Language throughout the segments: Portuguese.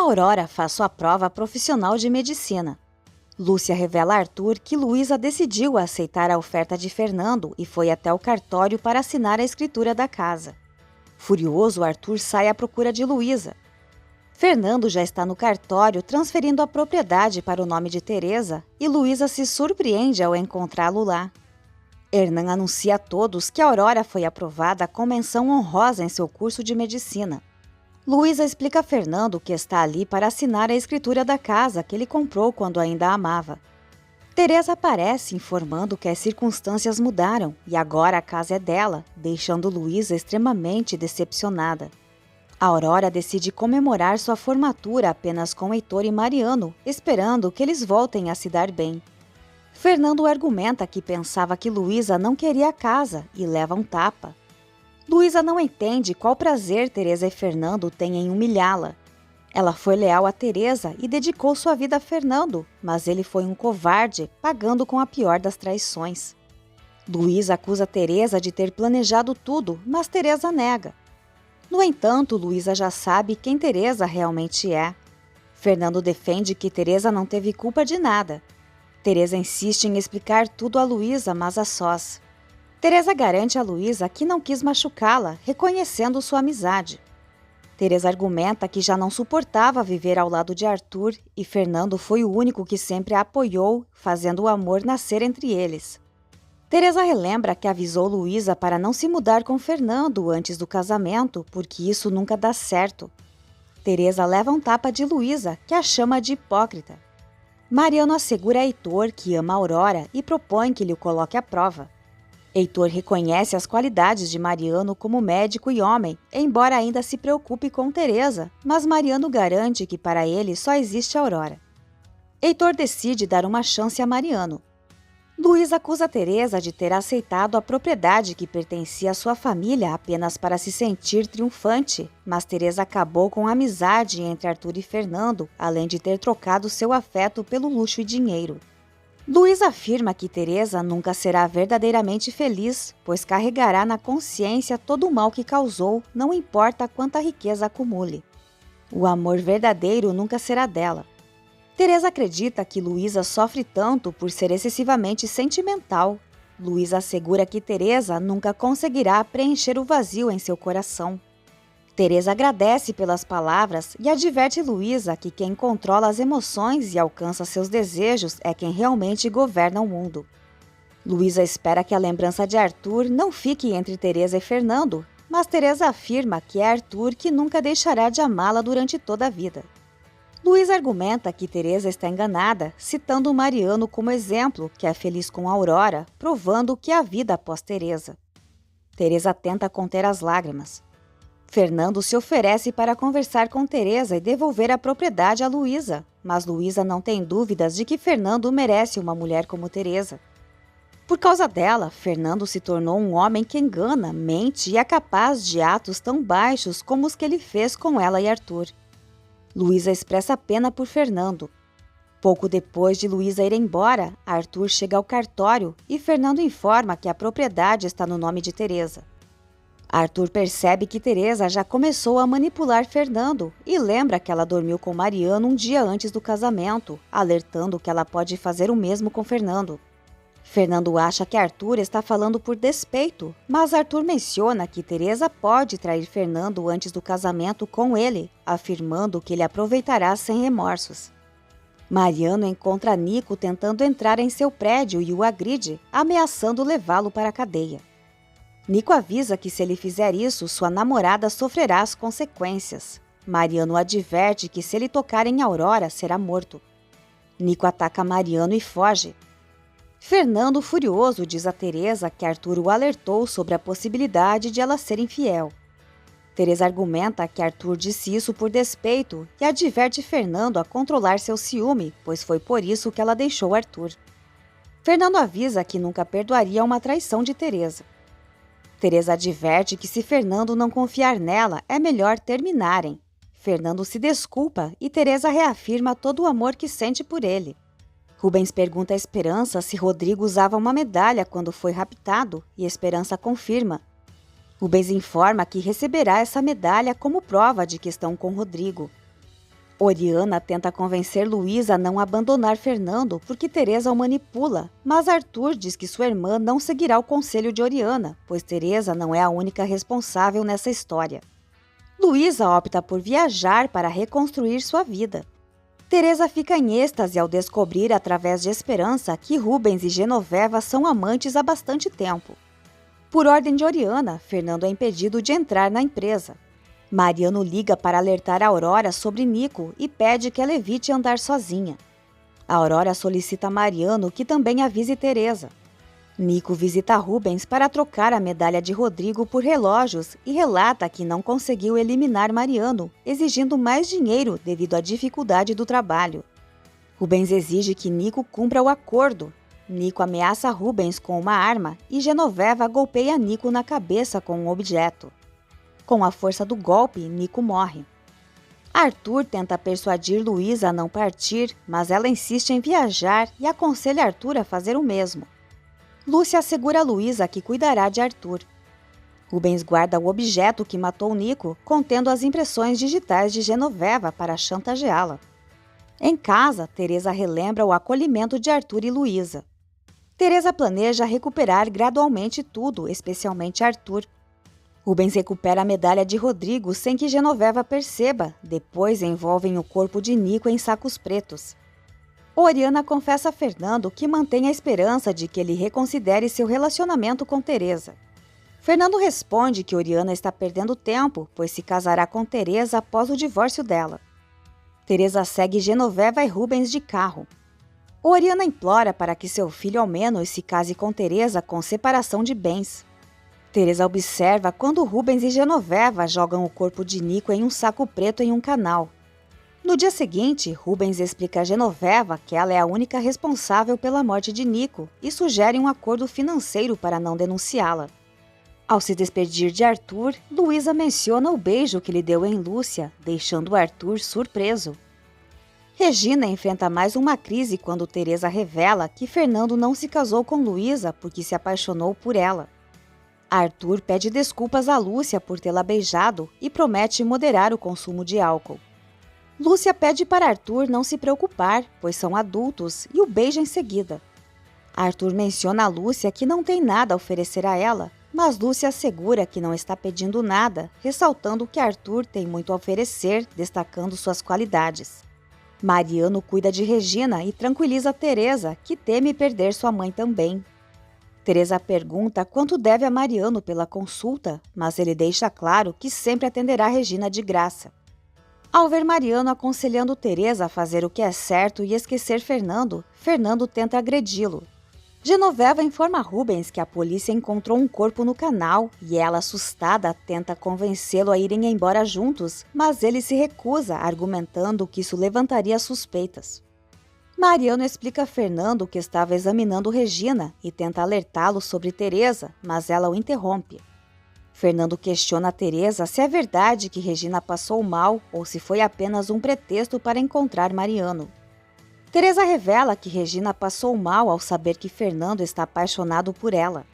Aurora faz sua prova profissional de medicina. Lúcia revela a Arthur que Luísa decidiu aceitar a oferta de Fernando e foi até o cartório para assinar a escritura da casa. Furioso, Arthur sai à procura de Luísa. Fernando já está no cartório transferindo a propriedade para o nome de Teresa e Luísa se surpreende ao encontrá-lo lá. Hernan anuncia a todos que Aurora foi aprovada com menção honrosa em seu curso de medicina. Luísa explica a Fernando que está ali para assinar a escritura da casa que ele comprou quando ainda a amava. Teresa aparece informando que as circunstâncias mudaram e agora a casa é dela, deixando Luísa extremamente decepcionada. Aurora decide comemorar sua formatura apenas com Heitor e Mariano, esperando que eles voltem a se dar bem. Fernando argumenta que pensava que Luísa não queria a casa e leva um tapa. Luísa não entende qual prazer Teresa e Fernando têm em humilhá-la. Ela foi leal a Teresa e dedicou sua vida a Fernando, mas ele foi um covarde, pagando com a pior das traições. Luísa acusa Teresa de ter planejado tudo, mas Teresa nega. No entanto, Luísa já sabe quem Teresa realmente é. Fernando defende que Teresa não teve culpa de nada. Teresa insiste em explicar tudo a Luísa, mas a sós. Teresa garante a Luísa que não quis machucá-la, reconhecendo sua amizade. Teresa argumenta que já não suportava viver ao lado de Arthur e Fernando foi o único que sempre a apoiou, fazendo o amor nascer entre eles. Teresa relembra que avisou Luísa para não se mudar com Fernando antes do casamento, porque isso nunca dá certo. Teresa leva um tapa de Luísa, que a chama de hipócrita. Mariano assegura a Heitor que ama Aurora e propõe que lhe o coloque à prova. Heitor reconhece as qualidades de Mariano como médico e homem, embora ainda se preocupe com Teresa, mas Mariano garante que para ele só existe Aurora. Heitor decide dar uma chance a Mariano. Luísa acusa Teresa de ter aceitado a propriedade que pertencia à sua família apenas para se sentir triunfante, mas Teresa acabou com a amizade entre Arthur e Fernando, além de ter trocado seu afeto pelo luxo e dinheiro. Luísa afirma que Teresa nunca será verdadeiramente feliz, pois carregará na consciência todo o mal que causou, não importa quanta riqueza acumule. O amor verdadeiro nunca será dela. Teresa acredita que Luísa sofre tanto por ser excessivamente sentimental. Luísa assegura que Teresa nunca conseguirá preencher o vazio em seu coração. Teresa agradece pelas palavras e adverte Luísa que quem controla as emoções e alcança seus desejos é quem realmente governa o mundo. Luísa espera que a lembrança de Arthur não fique entre Teresa e Fernando, mas Teresa afirma que é Arthur que nunca deixará de amá-la durante toda a vida. Luísa argumenta que Teresa está enganada, citando Mariano como exemplo, que é feliz com Aurora, provando que há vida após Teresa. Teresa tenta conter as lágrimas. Fernando se oferece para conversar com Teresa e devolver a propriedade a Luísa, mas Luísa não tem dúvidas de que Fernando merece uma mulher como Teresa. Por causa dela, Fernando se tornou um homem que engana, mente e é capaz de atos tão baixos como os que ele fez com ela e Arthur. Luísa expressa pena por Fernando. Pouco depois de Luísa ir embora, Arthur chega ao cartório e Fernando informa que a propriedade está no nome de Teresa. Arthur percebe que Teresa já começou a manipular Fernando e lembra que ela dormiu com Mariano um dia antes do casamento, alertando que ela pode fazer o mesmo com Fernando. Fernando acha que Arthur está falando por despeito, mas Arthur menciona que Teresa pode trair Fernando antes do casamento com ele, afirmando que ele aproveitará sem remorsos. Mariano encontra Nico tentando entrar em seu prédio e o agride, ameaçando levá-lo para a cadeia. Nico avisa que se ele fizer isso, sua namorada sofrerá as consequências. Mariano adverte que se ele tocar em Aurora, será morto. Nico ataca Mariano e foge. Fernando, furioso, diz a Teresa que Arthur o alertou sobre a possibilidade de ela ser infiel. Teresa argumenta que Arthur disse isso por despeito e adverte Fernando a controlar seu ciúme, pois foi por isso que ela deixou Arthur. Fernando avisa que nunca perdoaria uma traição de Teresa. Teresa adverte que se Fernando não confiar nela, é melhor terminarem. Fernando se desculpa e Teresa reafirma todo o amor que sente por ele. Rubens pergunta a Esperança se Rodrigo usava uma medalha quando foi raptado e Esperança confirma. Rubens informa que receberá essa medalha como prova de que estão com Rodrigo. Oriana tenta convencer Luísa a não abandonar Fernando porque Teresa o manipula, mas Arthur diz que sua irmã não seguirá o conselho de Oriana, pois Teresa não é a única responsável nessa história. Luísa opta por viajar para reconstruir sua vida. Teresa fica em êxtase ao descobrir, através de Esperança, que Rubens e Genoveva são amantes há bastante tempo. Por ordem de Oriana, Fernando é impedido de entrar na empresa. Mariano liga para alertar Aurora sobre Nico e pede que ela evite andar sozinha. Aurora solicita a Mariano que também avise Teresa. Nico visita Rubens para trocar a medalha de Rodrigo por relógios e relata que não conseguiu eliminar Mariano, exigindo mais dinheiro devido à dificuldade do trabalho. Rubens exige que Nico cumpra o acordo. Nico ameaça Rubens com uma arma e Genoveva golpeia Nico na cabeça com um objeto. Com a força do golpe, Nico morre. Arthur tenta persuadir Luísa a não partir, mas ela insiste em viajar e aconselha Arthur a fazer o mesmo. Lúcia assegura a Luísa que cuidará de Arthur. Rubens guarda o objeto que matou Nico, contendo as impressões digitais de Genoveva para chantageá-la. Em casa, Teresa relembra o acolhimento de Arthur e Luísa. Teresa planeja recuperar gradualmente tudo, especialmente Arthur. Rubens recupera a medalha de Rodrigo sem que Genoveva perceba, depois envolvem o corpo de Nico em sacos pretos. Oriana confessa a Fernando que mantém a esperança de que ele reconsidere seu relacionamento com Teresa. Fernando responde que Oriana está perdendo tempo, pois se casará com Teresa após o divórcio dela. Teresa segue Genoveva e Rubens de carro. Oriana implora para que seu filho ao menos se case com Teresa com separação de bens. Teresa observa quando Rubens e Genoveva jogam o corpo de Nico em um saco preto em um canal. No dia seguinte, Rubens explica a Genoveva que ela é a única responsável pela morte de Nico e sugere um acordo financeiro para não denunciá-la. Ao se despedir de Arthur, Luísa menciona o beijo que lhe deu em Lúcia, deixando Arthur surpreso. Regina enfrenta mais uma crise quando Teresa revela que Fernando não se casou com Luísa porque se apaixonou por ela. Arthur pede desculpas a Lúcia por tê-la beijado e promete moderar o consumo de álcool. Lúcia pede para Arthur não se preocupar, pois são adultos, e o beija em seguida. Arthur menciona a Lúcia que não tem nada a oferecer a ela, mas Lúcia assegura que não está pedindo nada, ressaltando que Arthur tem muito a oferecer, destacando suas qualidades. Mariano cuida de Regina e tranquiliza Teresa, que teme perder sua mãe também. Teresa pergunta quanto deve a Mariano pela consulta, mas ele deixa claro que sempre atenderá Regina de graça. Ao ver Mariano aconselhando Teresa a fazer o que é certo e esquecer Fernando, Fernando tenta agredi-lo. Genoveva informa a Rubens que a polícia encontrou um corpo no canal e ela, assustada, tenta convencê-lo a irem embora juntos, mas ele se recusa, argumentando que isso levantaria suspeitas. Mariano explica a Fernando que estava examinando Regina e tenta alertá-lo sobre Teresa, mas ela o interrompe. Fernando questiona a Teresa se é verdade que Regina passou mal ou se foi apenas um pretexto para encontrar Mariano. Teresa revela que Regina passou mal ao saber que Fernando está apaixonado por ela.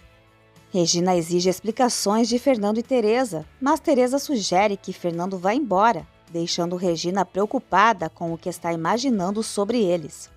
Regina exige explicações de Fernando e Teresa, mas Teresa sugere que Fernando vá embora, deixando Regina preocupada com o que está imaginando sobre eles.